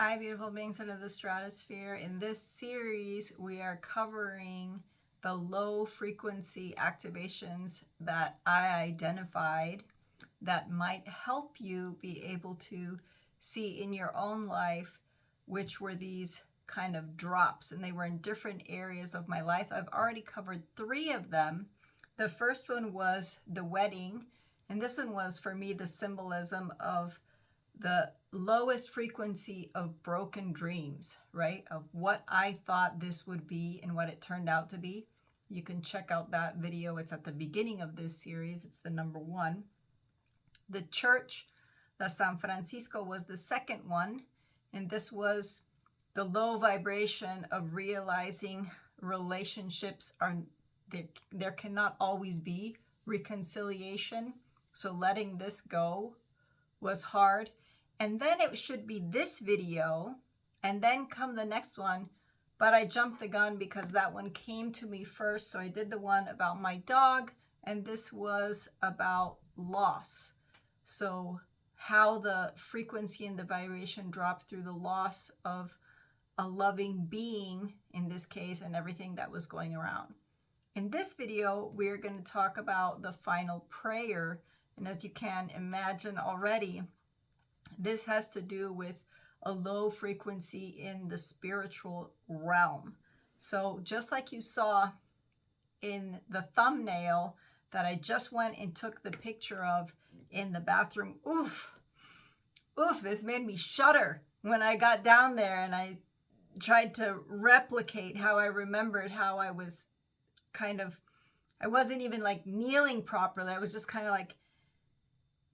Hi, beautiful beings under the stratosphere. In this series, we are covering the low frequency activations that I identified that might help you be able to see in your own life which were these kind of drops, and they were in different areas of my life. I've already covered 3 of them. The first one was the wedding, and this one was for me the symbolism of the lowest frequency of broken dreams, right? Of what I thought this would be and what it turned out to be. You can check out that video. It's at the beginning of this series. It's the number 1. The church, the San Francisco, was the second one. And this was the low vibration of realizing relationships are, there cannot always be reconciliation. So letting this go was hard. And then it should be this video and then come the next one, but I jumped the gun because that one came to me first. So I did the one about my dog, and this was about loss. So how the frequency and the vibration dropped through the loss of a loving being in this case, and everything that was going around. In this video, we're going to talk about the final prayer. And as you can imagine already, this has to do with a low frequency in the spiritual realm. So just like you saw in the thumbnail that I just went and took the picture of in the bathroom, this made me shudder when I got down there and I tried to replicate how I remembered how I was I wasn't even like kneeling properly. I was just kind of like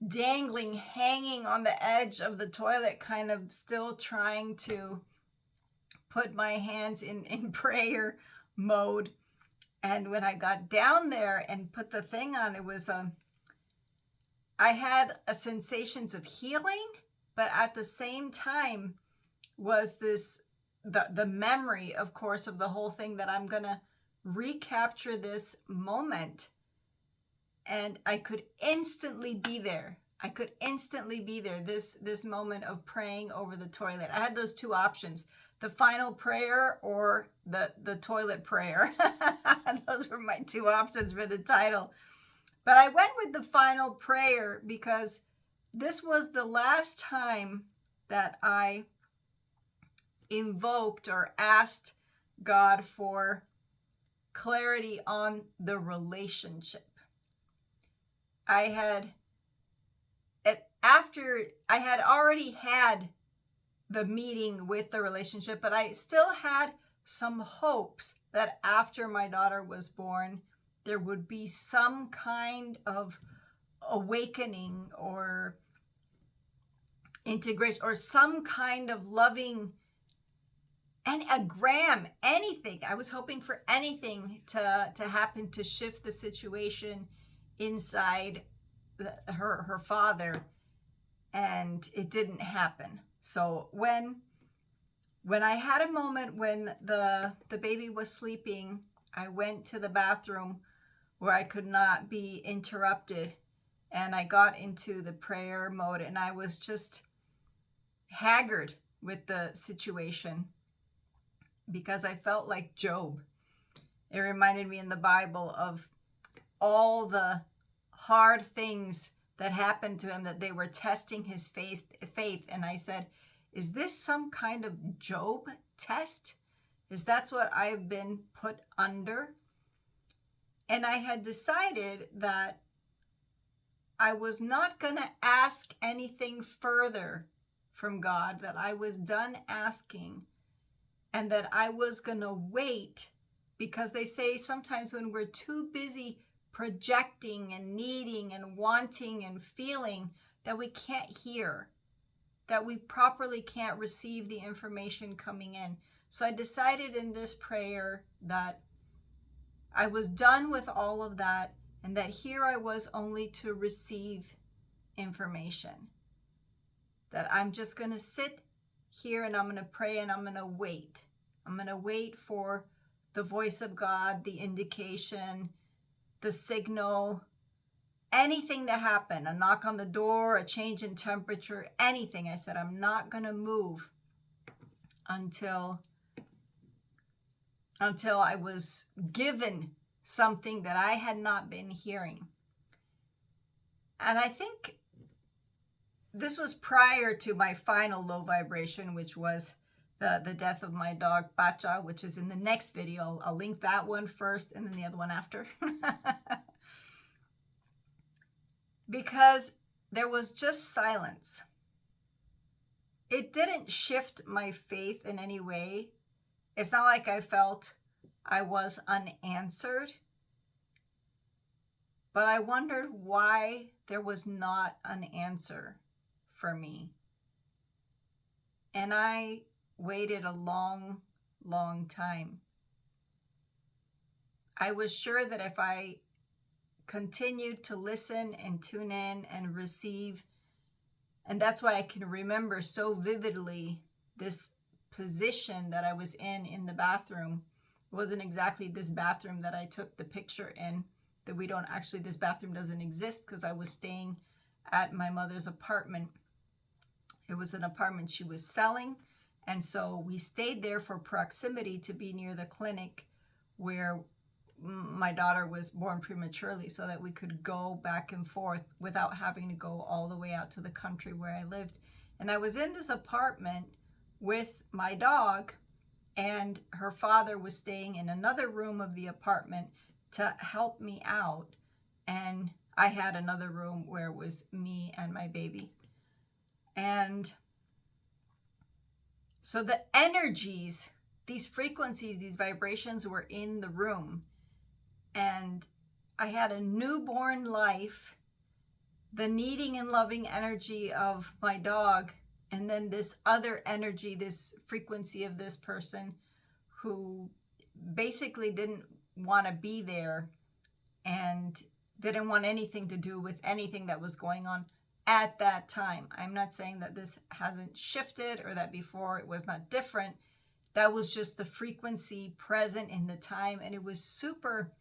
dangling, hanging on the edge of the toilet, kind of still trying to put my hands in prayer mode. And when I got down there and put the thing on, it was I had a sensations of healing, but at the same time was this the memory, of course, of the whole thing, that I'm gonna recapture this moment. And I could instantly be there. This moment of praying over the toilet. I had those 2 options: the final prayer or the toilet prayer. Those were my 2 options for the title. But I went with the final prayer because this was the last time that I invoked or asked God for clarity on the relationship. I had already had the meeting with the relationship, but I still had some hopes that after my daughter was born, there would be some kind of awakening or integration or some kind of loving, and anything. I was hoping for anything to happen to shift the situation inside her father, and it didn't happen. So when I had a moment when the baby was sleeping, I went to the bathroom where I could not be interrupted, and I got into the prayer mode, and I was just haggard with the situation because I felt like Job. It reminded me in the Bible of all the hard things that happened to him, that they were testing his faith. And I said, is this some kind of Job test? Is that what I've been put under? And I had decided that I was not going to ask anything further from God, that I was done asking, and that I was going to wait, because they say sometimes when we're too busy projecting and needing and wanting and feeling, that we can't hear, that we properly can't receive the information coming in. So I decided in this prayer that I was done with all of that, and that here I was only to receive information. That I'm just going to sit here and I'm going to pray and I'm going to wait. I'm going to wait for the voice of God, the indication, the signal, anything to happen, a knock on the door, a change in temperature, anything. I said, I'm not going to move until I was given something that I had not been hearing. And I think this was prior to my final low vibration, which was the death of my dog Pacha, which is in the next video. I'll link that one first and then the other one after. Because there was just silence. It didn't shift my faith in any way. It's not like I felt I was unanswered. But I wondered why there was not an answer for me. And I waited a long, long time. I was sure that if I continued to listen and tune in and receive, and that's why I can remember so vividly this position that I was in the bathroom. It wasn't exactly this bathroom that I took the picture in. This bathroom doesn't exist because I was staying at my mother's apartment. It was an apartment she was selling. And so we stayed there for proximity to be near the clinic where my daughter was born prematurely, so that we could go back and forth without having to go all the way out to the country where I lived. And I was in this apartment with my dog, and her father was staying in another room of the apartment to help me out. And I had another room where it was me and my baby. And so the energies, these frequencies, these vibrations were in the room. And I had a newborn life, the needing and loving energy of my dog, and then this other energy, this frequency of this person who basically didn't want to be there and didn't want anything to do with anything that was going on at that time. I'm not saying that this hasn't shifted or that before it was not different. That was just the frequency present in the time, and it was super,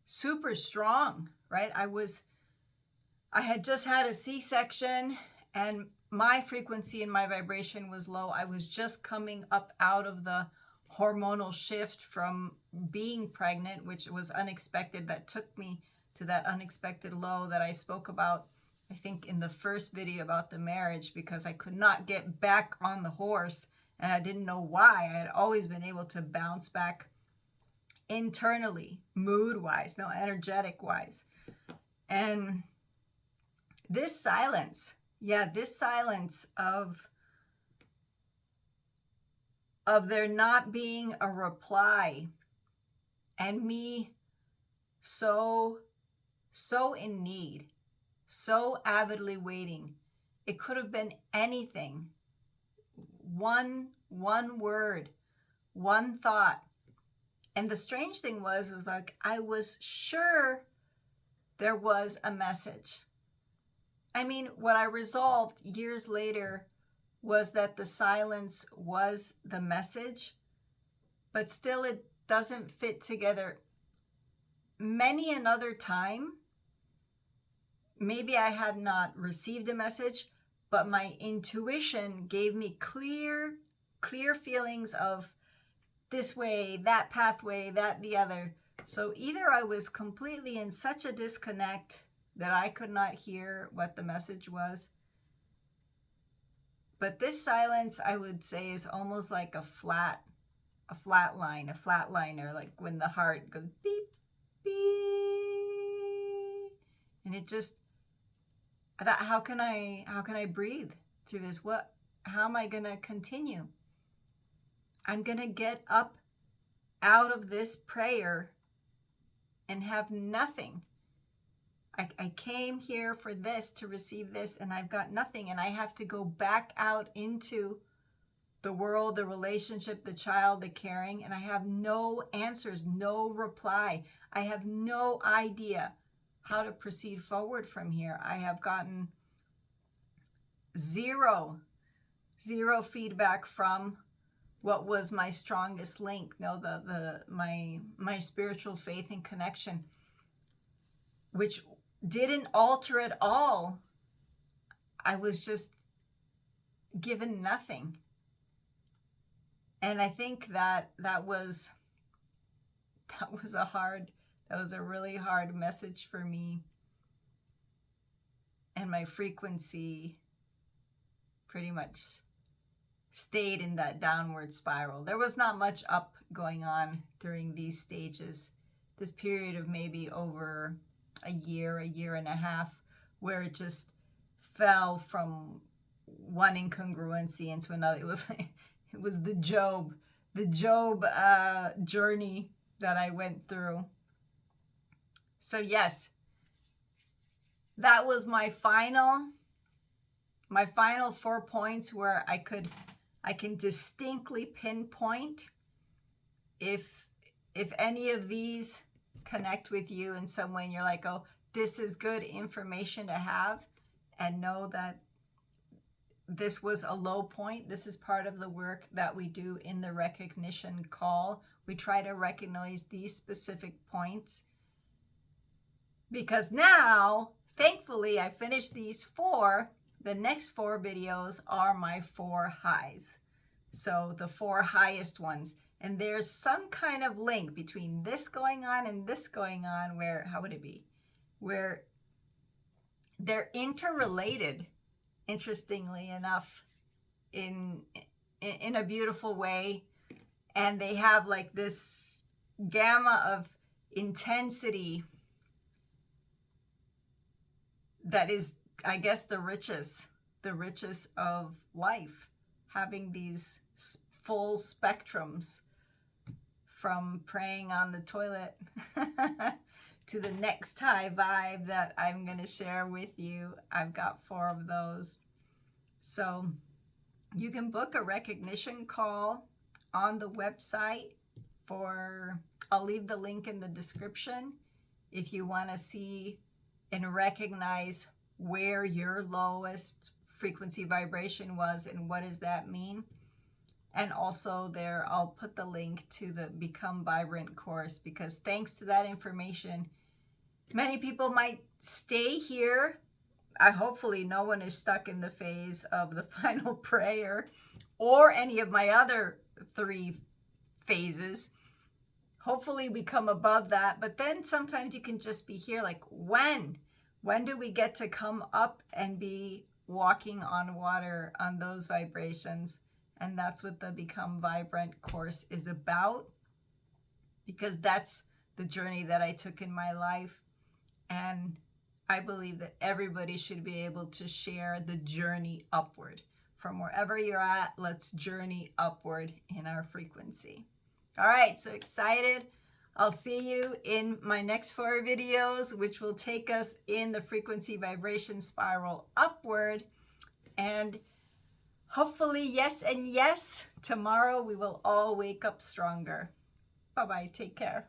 super strong, right? I had just had a C-section, and my frequency and my vibration was low. I was just coming up out of the hormonal shift from being pregnant, which was unexpected. That took me to that unexpected low that I spoke about, I think, in the first video about the marriage, because I could not get back on the horse, and I didn't know why. I had always been able to bounce back internally, mood-wise, no, energetic-wise. And this silence, this silence of there not being a reply, and me so in need, so avidly waiting. It could have been anything. One word, one thought. And the strange thing was, it was like, I was sure there was a message. I mean, what I resolved years later was that the silence was the message, but still it doesn't fit together. Many another time, maybe I had not received a message, but my intuition gave me clear feelings of this way, that pathway, that, the other. So either I was completely in such a disconnect that I could not hear what the message was. But this silence, I would say, is almost like a flatliner, like when the heart goes beep, beep. And it just, I thought, how can I breathe through this? How am I going to continue? I'm going to get up out of this prayer and have nothing. I came here for this, to receive this, and I've got nothing. And I have to go back out into the world, the relationship, the child, the caring, and I have no answers, no reply. I have no idea how to proceed forward from here. I have gotten zero feedback from what was my strongest link, my spiritual faith and connection, which didn't alter at all. I was just given nothing. And I think that was a really hard message for me. And my frequency pretty much stayed in that downward spiral. There was not much up going on during these stages, this period of maybe over a year and a half, where it just fell from one incongruency into another. It was the Job journey that I went through. So yes, that was my final 4 points where I can distinctly pinpoint if any of these connect with you in some way and you're like, oh, this is good information to have, and know that this was a low point. This is part of the work that we do in the recognition call. We try to recognize these specific points, because now, thankfully, I finished these 4. The next 4 videos are my 4 highs. So the 4 highest ones. And there's some kind of link between this going on and this going on, where, how would it be? Where they're interrelated, interestingly enough, in a beautiful way. And they have like this gamma of intensity that is, I guess, the richest of life, having these full spectrums, from praying on the toilet to the next high vibe that I'm going to share with you. I've got 4 of those. So you can book a recognition call on the website I'll leave the link in the description if you want to see and recognize where your lowest frequency vibration was and what does that mean. And also there, I'll put the link to the Become Vibrant course, because thanks to that information, many people might stay here. Hopefully no one is stuck in the phase of the final prayer or any of my other 3 phases. Hopefully we come above that. But then sometimes you can just be here, like, when do we get to come up and be walking on water on those vibrations? And that's what the Become Vibrant course is about, because that's the journey that I took in my life. And I believe that everybody should be able to share the journey upward. From wherever you're at, let's journey upward in our frequency. All right, so excited. I'll see you in my next 4 videos, which will take us in the frequency vibration spiral upward. And hopefully, yes and yes, tomorrow we will all wake up stronger. Bye-bye. Take care.